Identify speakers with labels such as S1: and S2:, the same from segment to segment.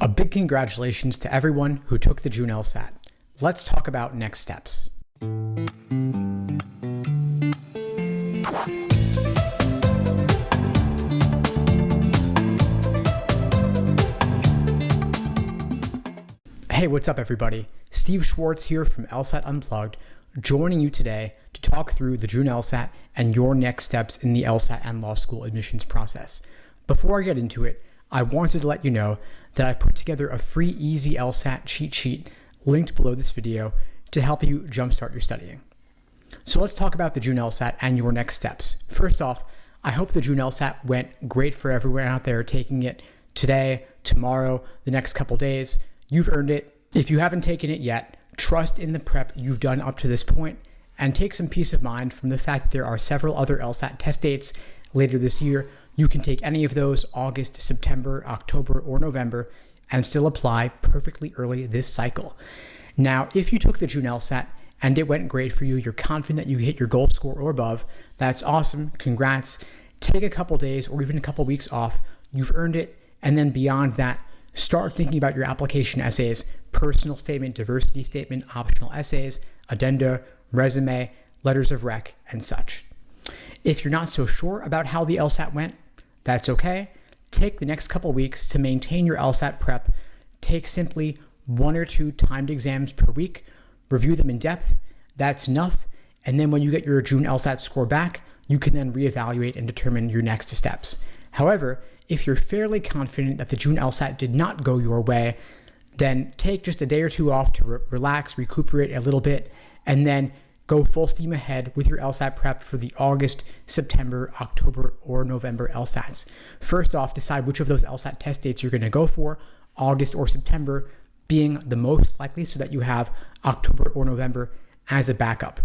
S1: A big congratulations to everyone who took the June LSAT. Let's talk about next steps. Hey, what's up everybody? Steve Schwartz here from LSAT Unplugged, joining you today to talk through the June LSAT and your next steps in the LSAT and law school admissions process. Before I get into it, I wanted to let you know that I put together a free easy LSAT cheat sheet linked below this video to help you jumpstart your studying. So let's talk about the June LSAT and your next steps. First off, I hope the June LSAT went great for everyone out there taking it today, tomorrow, the next couple days. You've earned it. If you haven't taken it yet, trust in the prep you've done up to this point and take some peace of mind from the fact that there are several other LSAT test dates later this year. You can take any of those August, September, October, or November and still apply perfectly early this cycle. Now, if you took the June LSAT and it went great for you, you're confident that you hit your goal score or above, that's awesome, congrats. Take a couple days or even a couple weeks off, you've earned it, and then beyond that, start thinking about your application essays, personal statement, diversity statement, optional essays, addenda, resume, letters of rec, and such. If you're not so sure about how the LSAT went, that's okay. Take the next couple weeks to maintain your LSAT prep. Take simply 1 or 2 timed exams per week, review them in depth. That's enough. And then when you get your June LSAT score back, you can then reevaluate and determine your next steps. However, if you're fairly confident that the June LSAT did not go your way, then take just a day or 2 off to relax, recuperate a little bit, and then go full steam ahead with your LSAT prep for the August, September, October, or November LSATs. First off, decide which of those LSAT test dates you're going to go for, August or September being the most likely so that you have October or November as a backup.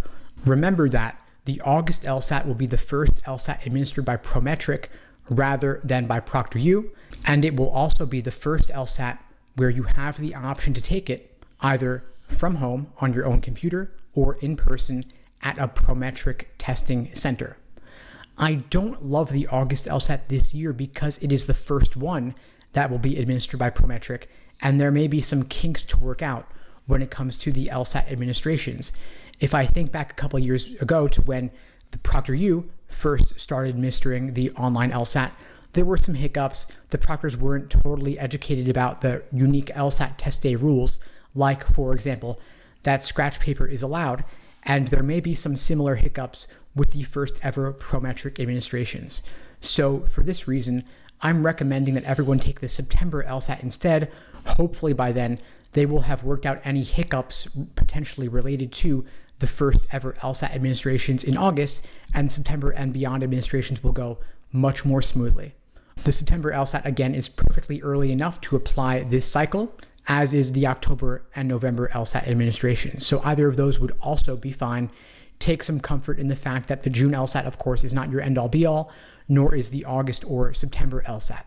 S1: Remember that the August LSAT will be the first LSAT administered by Prometric rather than by ProctorU, and it will also be the first LSAT where you have the option to take it either from home on your own computer or in person at a Prometric testing center. I don't love the August LSAT this year because it is the first one that will be administered by Prometric, and there may be some kinks to work out when it comes to the LSAT administrations. If I think back a couple of years ago to when the ProctorU first started administering the online LSAT, there were some hiccups. The proctors weren't totally educated about the unique LSAT test day rules, like, for example, that scratch paper is allowed, and there may be some similar hiccups with the first ever Prometric administrations. So for this reason, I'm recommending that everyone take the September LSAT instead. Hopefully by then, they will have worked out any hiccups potentially related to the first ever LSAT administrations in August, and September and beyond administrations will go much more smoothly. The September LSAT, again, is perfectly early enough to apply this cycle, as is the October and November LSAT administration. So either of those would also be fine. Take some comfort in the fact that the June LSAT, of course, is not your end-all be-all, nor is the August or September LSAT.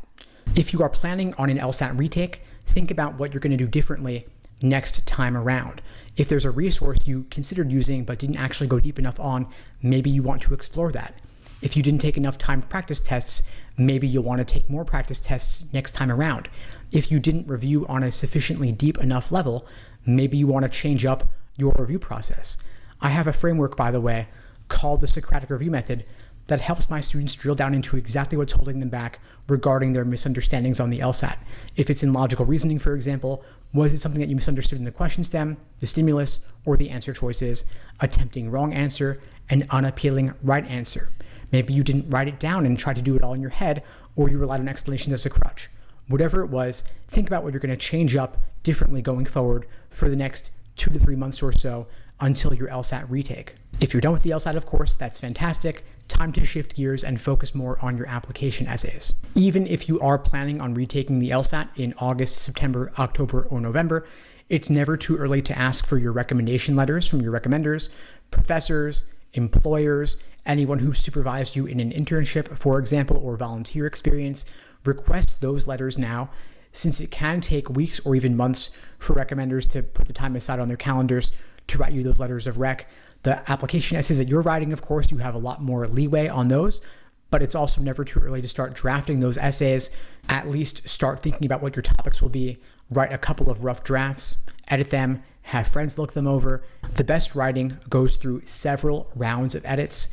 S1: If you are planning on an LSAT retake, think about what you're going to do differently next time around. If there's a resource you considered using but didn't actually go deep enough on, maybe you want to explore that. If you didn't take enough time to practice tests, maybe you'll want to take more practice tests next time around. If you didn't review on a sufficiently deep enough level, maybe you want to change up your review process. I have a framework, by the way, called the Socratic review method that helps my students drill down into exactly what's holding them back regarding their misunderstandings on the LSAT. If it's in logical reasoning, for example, was it something that you misunderstood in the question stem, the stimulus, or the answer choices, attempting wrong answer, and unappealing right answer? Maybe you didn't write it down and try to do it all in your head, or you relied on explanations as a crutch. Whatever it was, think about what you're going to change up differently going forward for the next 2 to 3 months or so until your LSAT retake. If you're done with the LSAT, of course, that's fantastic. Time to shift gears and focus more on your application essays. Even if you are planning on retaking the LSAT in August, September, October, or November, it's never too early to ask for your recommendation letters from your recommenders, professors, employers, anyone who supervised you in an internship, for example, or volunteer experience. Request those letters now, since it can take weeks or even months for recommenders to put the time aside on their calendars to write you those letters of rec. The application essays that you're writing, of course, you have a lot more leeway on those, but it's also never too early to start drafting those essays. At least start thinking about what your topics will be, write a couple of rough drafts, edit them, have friends look them over. The best writing goes through several rounds of edits.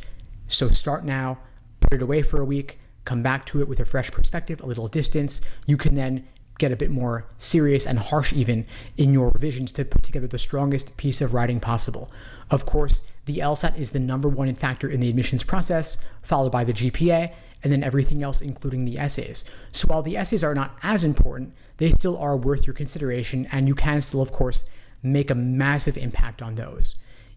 S1: So start now, put it away for a week, come back to it with a fresh perspective, a little distance. You can then get a bit more serious and harsh even in your revisions to put together the strongest piece of writing possible. Of course, the LSAT is the number one factor in the admissions process, followed by the GPA, and then everything else, including the essays. So while the essays are not as important, they still are worth your consideration, and you can still, of course, make a massive impact on those.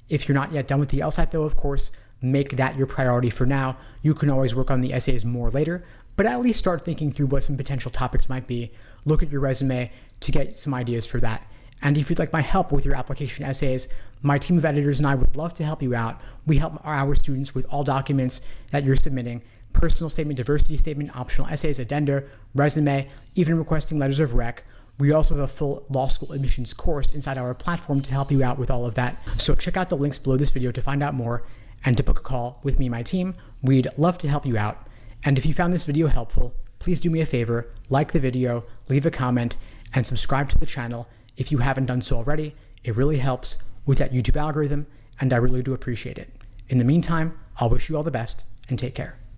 S1: If you're not yet done with the LSAT, though, of course, make that your priority for now. You can always work on the essays more later, but at least start thinking through what some potential topics might be. Look at your resume to get some ideas for that. And if you'd like my help with your application essays, my team of editors and I would love to help you out. We help our students with all documents that you're submitting: personal statement, diversity statement, optional essays, addenda, resume, even requesting letters of rec. We also have a full law school admissions course inside our platform to help you out with all of that. So check out the links below this video to find out more and to book a call with me and my team. We'd love to help you out. And if you found this video helpful, please do me a favor, like the video, leave a comment, and subscribe to the channel if you haven't done so already. It really helps with that YouTube algorithm, and I really do appreciate it. In the meantime, I'll wish you all the best and take care.